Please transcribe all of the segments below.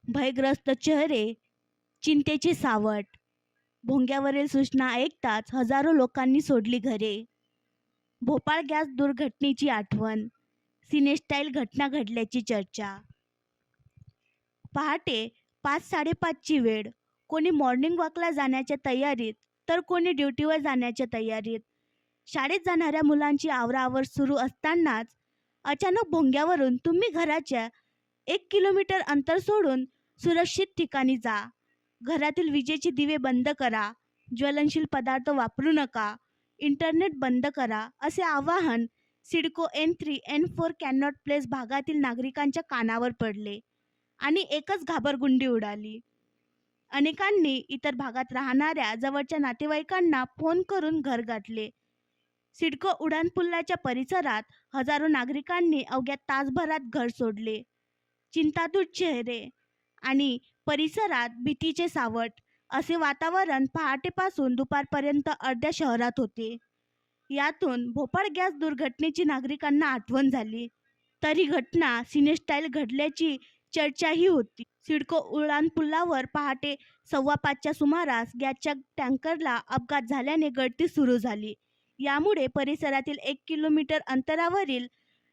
भयग्रस्त चेहरे, चिंतेचे सावट. भोंग्यावरील सूचना ऐकताच हजारो लोकांनी सोडली घरे. भोपाळ गॅस दुर्घटनेची आठवण, सिनेस्टाईल घटना घडल्याची चर्चा. पहाटे 5:30ची वेळ. कोणी मॉर्निंग वॉकला जाण्याच्या तयारीत तर कोणी ड्युटीवर जाण्याच्या तयारीत. शाळेत जाणाऱ्या मुलांची आवराआवर सुरू असतानाच अचानक भोंग्यावरून तुम्ही घराच्या 1 किलोमीटर अंतर सोडून सुरक्षित ठिकाणी जा. घरातील विजेचे दिवे बंद करा. ज्वलनशील पदार्थ वापरू नका. इंटरनेट बंद करा, असे आवाहन CIDCO N3 N4 cannot place भागातील नागरिकांच्या कानावर पडले आणि एकच घाबरगुंडी उडाली. अनेकांनी इतर भागात राहणाऱ्या जवळच्या नातेवाईकांना फोन करून घर गाठले. सिडको उड्डाणपुलाच्या परिसरात हजारो नागरिकांनी अवघ्या तासभरात घर सोडले. चिंतातूर चेहरे आणि परिसरात भीतीचे सावट, असे वातावरण पहाटेपासून दुपारपर्यंत अर्ध्या शहरात होते. यातून भोपाळ गॅस दुर्घटनेची नागरिकांना आठवण झाली. तरी घटना सिनेस्टाईल घडल्याची चर्चाही होती. सिडको उड्डाणपुलावर पहाटे 4:15च्या सुमारास गॅसच्या टँकरला अपघात झाल्याने गळती सुरू झाली. यामुळे परिसरातील 1 किलोमीटर अंतरावरील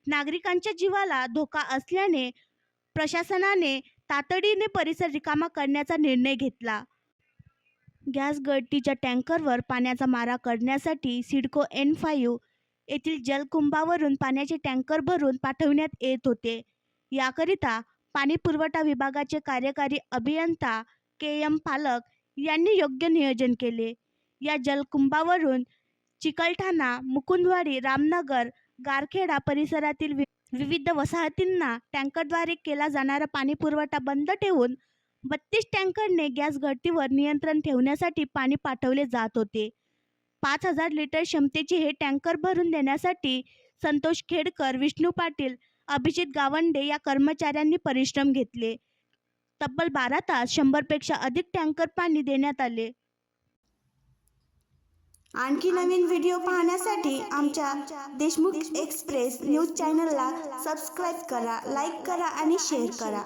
नागरिकांच्या जीवाला धोका असल्याने प्रशासनाने तातडीने परिसर रिकामा करण्याचा निर्णय घेतला. गॅस गळतीच्या टँकरवर पाण्याचा मारा करण्यासाठी सिडको N5 येथील जलकुंभावरून पाण्याचे टँकर भरून पाठवण्यात येत होते. याकरिता पाणी पुरवठा विभागाचे कार्यकारी अभियंता KM पालक यांनी योग्य नियोजन केले. या जलकुंभावरून चिकलठाणा, मुकुंदवाडी, रामनगर, गारखेडा परिसरातील विविध वसाहतींना टँकरद्वारे केला जाणारा पाणी पुरवठा बंद ठेवून 32 टँकरने गॅस गळतीवर नियंत्रण ठेवण्यासाठी पाणी पाठवले जात होते. 5000 लिटर क्षमतेचे हे टँकर भरून देण्यासाठी संतोष खेडकर, विष्णू पाटील, अभिजित गावंडे या कर्मचाऱ्यांनी परिश्रम घेतले. तब्बल 12 तास 100पेक्षा अधिक टँकर पाणी देण्यात आले. आणखी नवीन व्हिडिओ पाहण्यासाठी आमच्या देशमुख एक्सप्रेस न्यूज चॅनलला सबस्क्राईब करा, लाईक करा आणि शेअर करा.